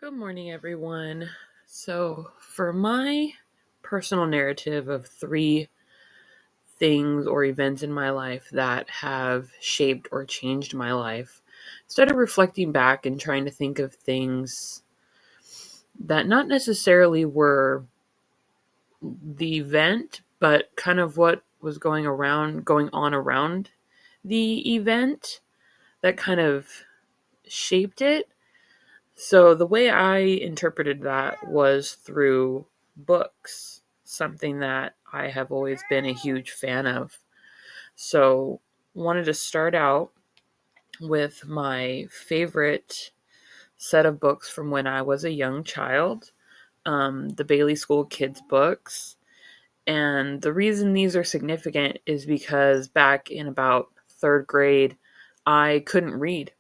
Good morning, everyone. So, for my personal narrative of three things or events in my life that have shaped or changed my life, I started reflecting back and trying to think of things that not necessarily were the event, but kind of what was going on around the event that kind of shaped it. So the way I interpreted that was through books, something that I have always been a huge fan of. So wanted to start out with my favorite set of books from when I was a young child, the Bailey School Kids books. And the reason these are significant is because back in about third grade, I couldn't read.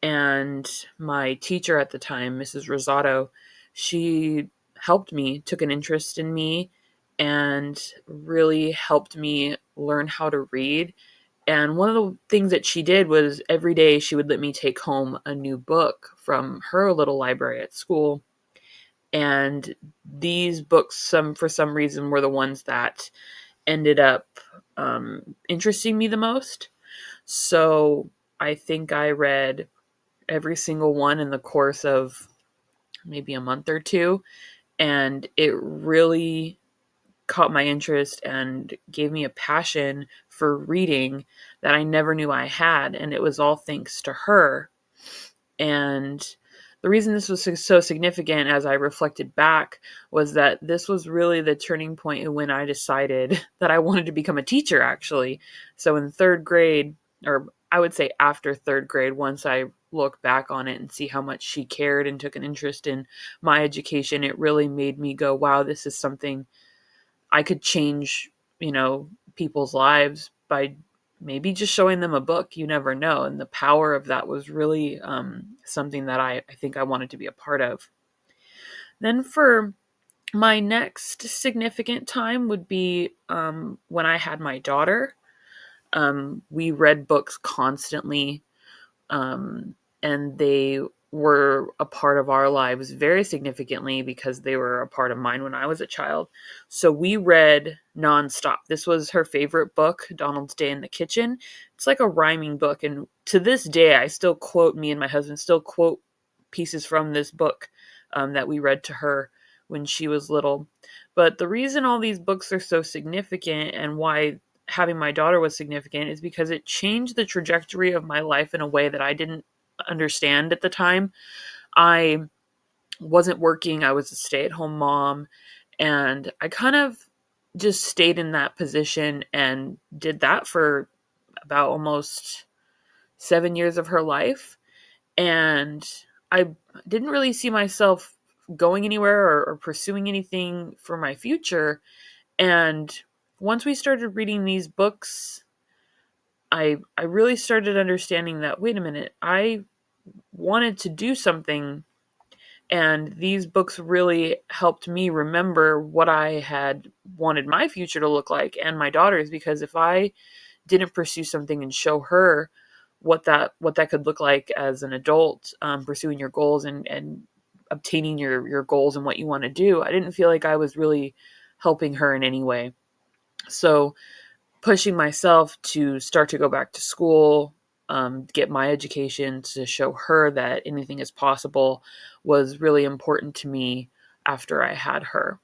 And my teacher at the time, Mrs. Rosato, she helped me, took an interest in me, and really helped me learn how to read. And one of the things that she did was every day she would let me take home a new book from her little library at school. And these books, for some reason, were the ones that ended up interesting me the most. So I think I read every single one in the course of maybe a month or two. And it really caught my interest and gave me a passion for reading that I never knew I had. And it was all thanks to her. And the reason this was so significant as I reflected back was that this was really the turning point when I decided that I wanted to become a teacher, actually. So in third grade, or I would say after third grade, once I look back on it and see how much she cared and took an interest in my education, it really made me go, wow, this is something I could change, people's lives by maybe just showing them a book. You never know. And the power of that was really something that I think I wanted to be a part of. Then for my next significant time would be when I had my daughter. We read books constantly, and they were a part of our lives very significantly because they were a part of mine when I was a child. So we read nonstop. This was her favorite book, Donald's Day in the Kitchen. It's like a rhyming book. And to this day, me and my husband still quote pieces from this book that we read to her when she was little. But the reason all these books are so significant and why having my daughter was significant is because it changed the trajectory of my life in a way that I didn't understand at the time. I wasn't working, I was a stay at home mom, and I kind of just stayed in that position and did that for about almost 7 years of her life. And I didn't really see myself going anywhere or pursuing anything for my future. And once we started reading these books, I really started understanding that, wait a minute, I wanted to do something, and these books really helped me remember what I had wanted my future to look like and my daughter's, because if I didn't pursue something and show her what that could look like as an adult, pursuing your goals and obtaining your goals and what you want to do, I didn't feel like I was really helping her in any way. So pushing myself to start to go back to school, get my education to show her that anything is possible was really important to me after I had her.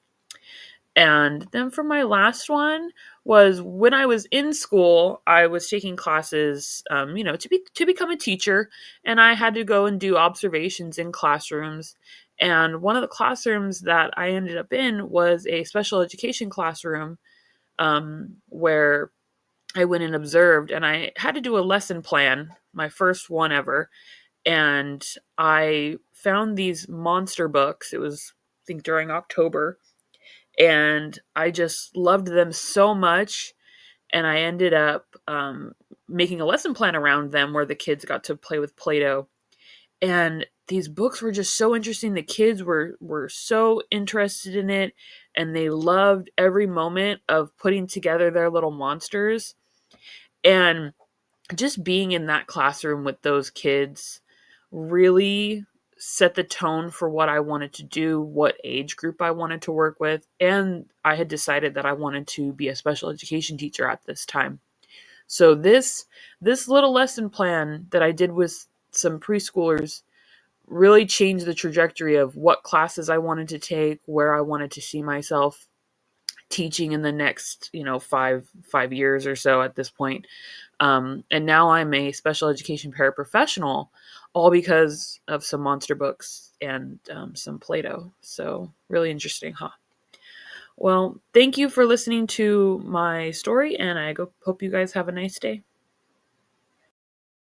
And then for my last one was when I was in school, I was taking classes, to become a teacher, and I had to go and do observations in classrooms. And one of the classrooms that I ended up in was a special education classroom, where I went and observed, and I had to do a lesson plan, my first one ever. And I found these monster books. It was, I think, during October, and I just loved them so much. And I ended up making a lesson plan around them where the kids got to play with Play Doh. And these books were just so interesting. The kids were so interested in it, and they loved every moment of putting together their little monsters. And just being in that classroom with those kids really set the tone for what I wanted to do, what age group I wanted to work with, and I had decided that I wanted to be a special education teacher at this time. So this little lesson plan that I did with some preschoolers really changed the trajectory of what classes I wanted to take, where I wanted to see myself teaching in the next, 5 years or so at this point. And now I'm a special education paraprofessional, all because of some monster books and some Play-Doh. So really interesting, huh? Well, thank you for listening to my story, and I hope you guys have a nice day.